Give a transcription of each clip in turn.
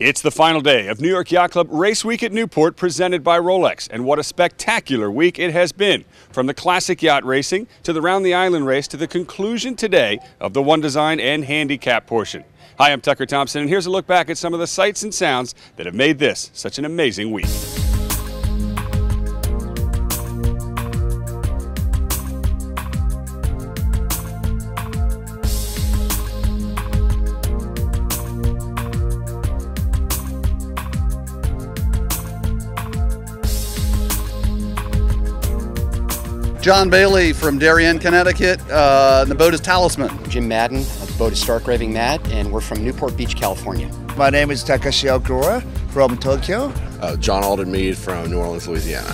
It's the final day of New York Yacht Club Race Week at Newport, presented by ROLEX. And what a spectacular week it has been. From the classic yacht racing to the Round the Island race to the conclusion today of the One Design and handicap portion. Hi, I'm Tucker Thompson, and here's a look back at some of the sights and sounds that have made this such an amazing week. John Bailey from Darien, Connecticut. The boat is Talisman. Jim Madden. The boat is Stark Raving Mad, and we're from Newport Beach, California. My name is Takashi Okura from Tokyo. John Alden Mead from New Orleans, Louisiana.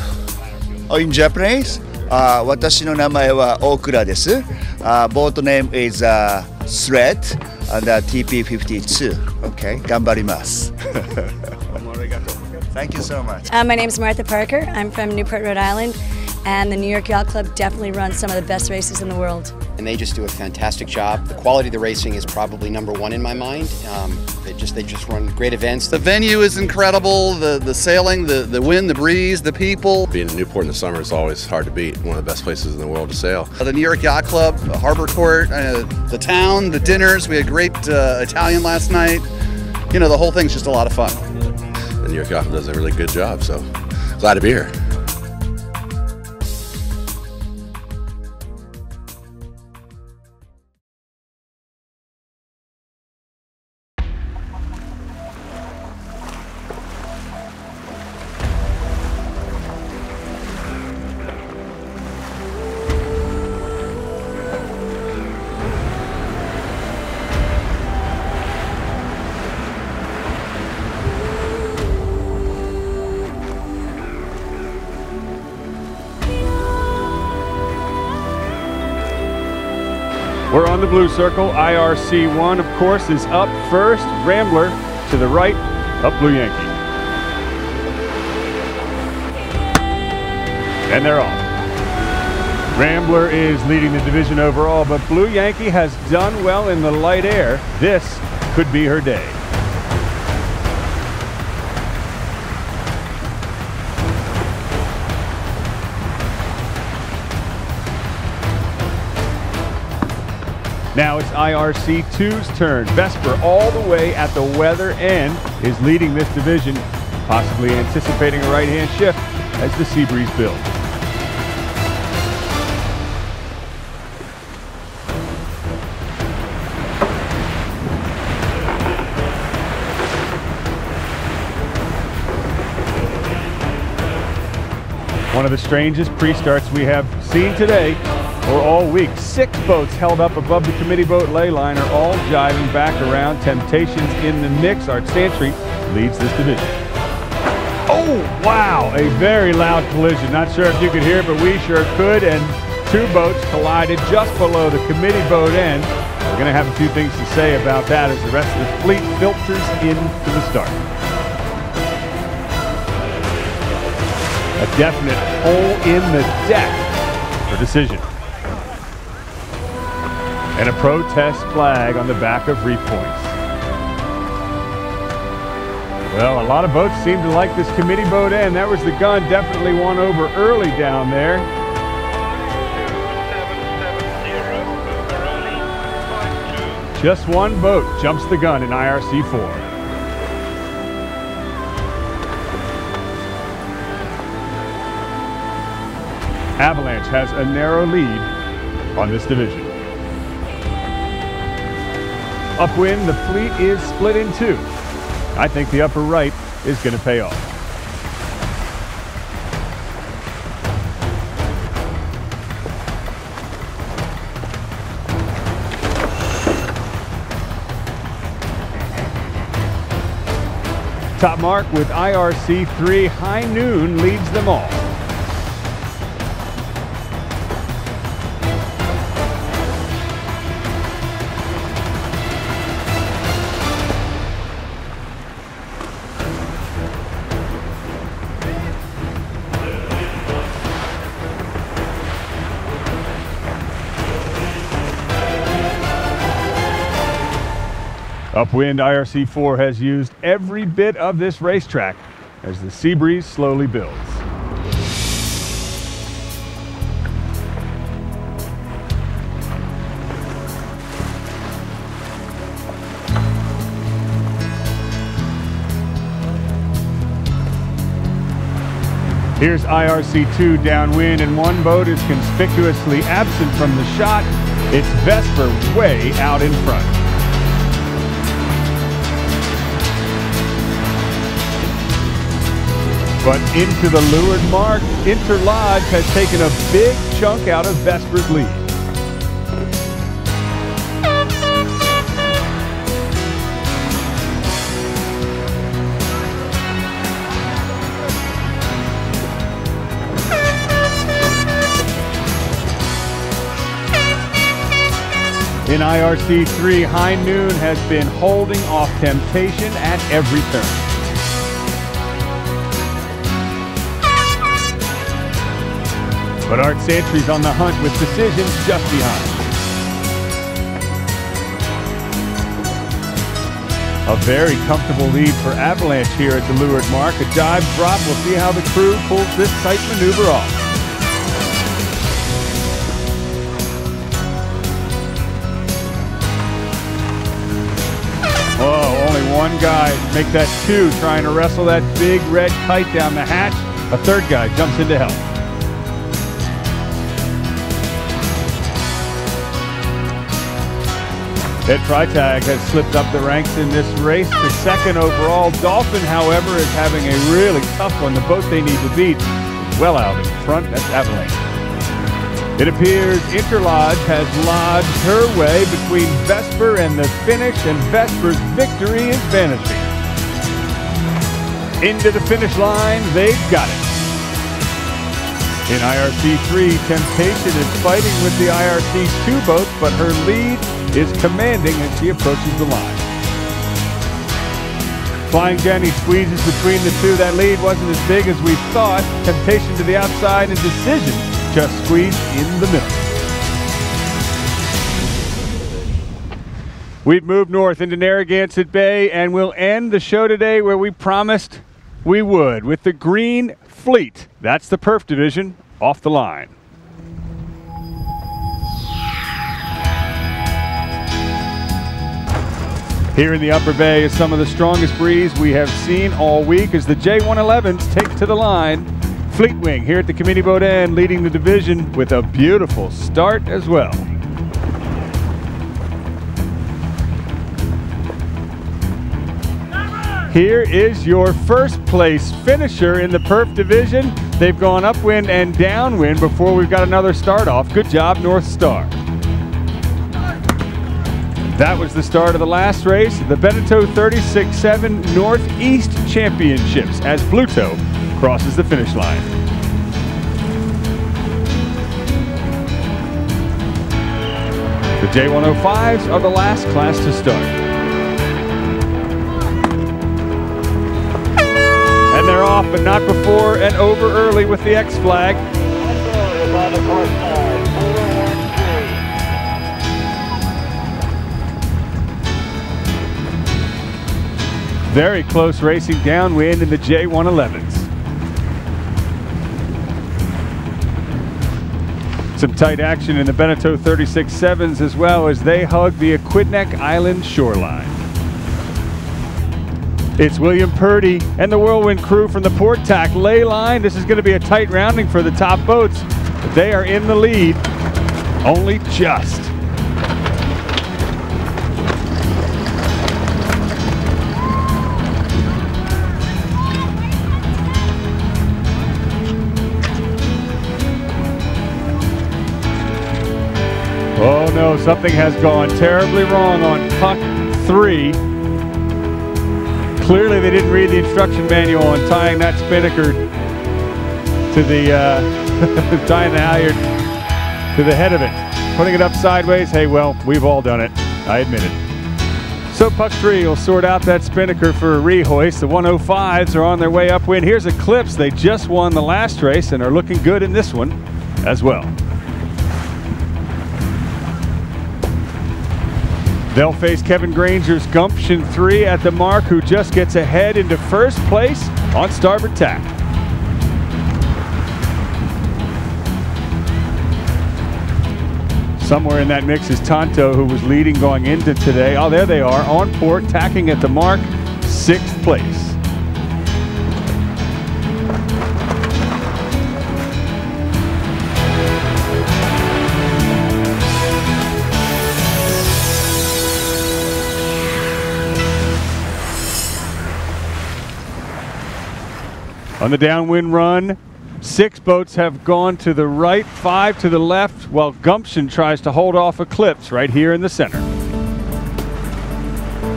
In Japanese, 私の名前は大倉です。Boat name is Thread and TP52. Okay, 頑張ります。Thank you so much. My name is Martha Parker. I'm from Newport, Rhode Island. And the New York Yacht Club definitely runs some of the best races in the world. And they just do a fantastic job. The quality of the racing is probably #1 in my mind. They just run great events. The venue is incredible. The sailing, the wind, the breeze, the people. Being in Newport in the summer is always hard to beat. One of the best places in the world to sail. The New York Yacht Club, Harbor Court, the town, the dinners. We had great Italian last night. You know, the whole thing's just a lot of fun. The New York Yacht Club does a really good job, so glad to be here. We're on the blue circle. IRC1, of course, is up first. Rambler to the right, up Blue Yankee. And they're off. Rambler is leading the division overall, but Blue Yankee has done well in the light air. This could be her day. Now it's IRC2's turn. Vesper all the way at the weather end is leading this division, possibly anticipating a right-hand shift as the sea breeze builds. One of the strangest pre-starts we have seen today, or all week. 6 boats held up above the committee boat ley line are all jiving back around. Temptations in the mix. Art Santry leads this division. Oh, wow, a very loud collision. Not sure if you could hear it, but we sure could. And 2 boats collided just below the committee boat end. We're going to have a few things to say about that as the rest of the fleet filters into the start. A definite hole in the deck for decision. And a protest flag on the back of reef points. Well, a lot of boats seem to like this committee boat end. That was the gun, definitely one over early down there. Just one boat jumps the gun in IRC4. Avalanche has a narrow lead on this division. Upwind, the fleet is split in 2. I think the upper right is going to pay off. Top mark with IRC3. High Noon leads them all. Upwind, IRC4 has used every bit of this racetrack as the sea breeze slowly builds. Here's IRC2 downwind, and one boat is conspicuously absent from the shot. It's Vesper way out in front. But into the leeward mark, Interlodge has taken a big chunk out of Vesper's lead. In IRC3, High Noon has been holding off temptation at every turn. But Art Santry's on the hunt with decisions just behind. A very comfortable lead for Avalanche here at the leeward mark. A dive drop. We'll see how the crew pulls this tight maneuver off. Whoa, only one guy make that two, trying to wrestle that big red kite down the hatch. A third guy jumps in to help. Ed Freitag has slipped up the ranks in this race to second overall. Dolphin, however, is having a really tough one. The boat they need to beat is well out in front. That's Avalanche. It appears Interlodge has lodged her way between Vesper and the finish, and Vesper's victory is vanishing. Into the finish line, they've got it. In IRC3, Temptation is fighting with the IRC2 boats, but her lead is commanding as she approaches the line. Flying Jenny squeezes between the two. That lead wasn't as big as we thought. Temptation to the outside and Decision just squeezed in the middle. We've moved north into Narragansett Bay, and we'll end the show today where we promised we would, with the Green Fleet. That's the Perf Division off the line. Here in the Upper Bay is some of the strongest breeze we have seen all week as the J111s take to the line. Fleetwing here at the committee boat end, leading the division with a beautiful start as well. Here is your first place finisher in the Perf Division. They've gone upwind and downwind before we've got another start off. Good job, North Star. That was the start of the last race, the Beneteau 36-7 Northeast Championships, as Bluto crosses the finish line. The J105s are the last class to start. And they're off, but not before and over early with the X flag. Very close racing downwind in the J111s. Some tight action in the Beneteau 36-7s as well as they hug the Aquidneck Island shoreline. It's William Purdy and the Whirlwind crew from the Port Tack lay line. This is going to be a tight rounding for the top boats, but they are in the lead, only just. Oh no, something has gone terribly wrong on puck 3. Clearly they didn't read the instruction manual on tying that spinnaker to the, tying the halyard to the head of it. Putting it up sideways, hey, well, we've all done it. I admit it. So puck 3 will sort out that spinnaker for a rehoist. The 105s are on their way upwind. Here's Eclipse. They just won the last race and are looking good in this one as well. They'll face Kevin Granger's Gumption 3 at the mark, who just gets ahead into first place on starboard tack. Somewhere in that mix is Tonto, who was leading going into today. Oh, there they are, on port, tacking at the mark, 6th place. On the downwind run, 6 boats have gone to the right, 5 to the left, while Gumption tries to hold off Eclipse right here in the center.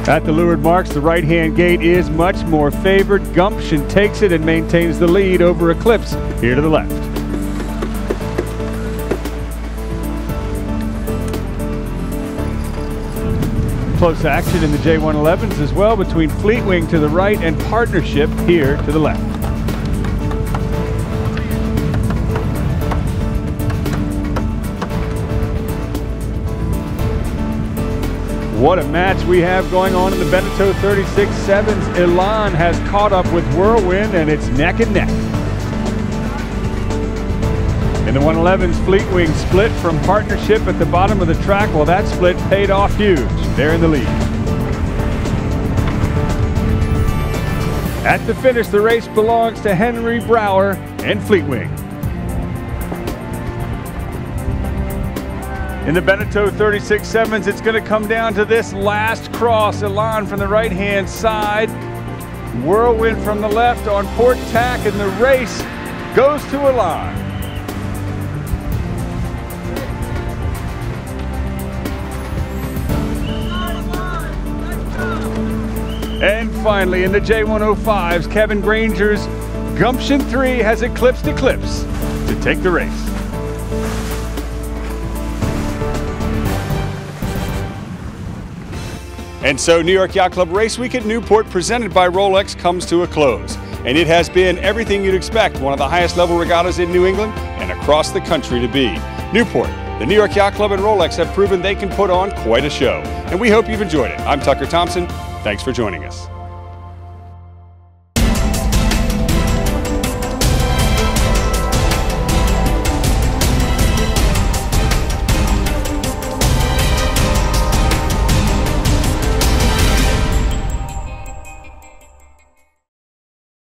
At the leeward marks, the right-hand gate is much more favored. Gumption takes it and maintains the lead over Eclipse here to the left. Close action in the J111s as well between Fleetwing to the right and Partnership here to the left. What a match we have going on in the Beneteau 36-7s. Elan has caught up with Whirlwind, and it's neck and neck. In the 111s, Fleetwing split from Partnership at the bottom of the track. Well, that split paid off huge. They're in the lead. At the finish, the race belongs to Henry Brower and Fleetwing. In the Beneteau 36-7s, it's going to come down to this last cross. Elan from the right-hand side, Whirlwind from the left on port tack, and the race goes to Elan. And finally, in the J105s, Kevin Granger's Gumption 3 has eclipsed Eclipse to take the race. And so New York Yacht Club Race Week at Newport, presented by Rolex, comes to a close. And it has been everything you'd expect one of the highest level regattas in New England and across the country to be. Newport, the New York Yacht Club and Rolex have proven they can put on quite a show. And we hope you've enjoyed it. I'm Tucker Thompson. Thanks for joining us.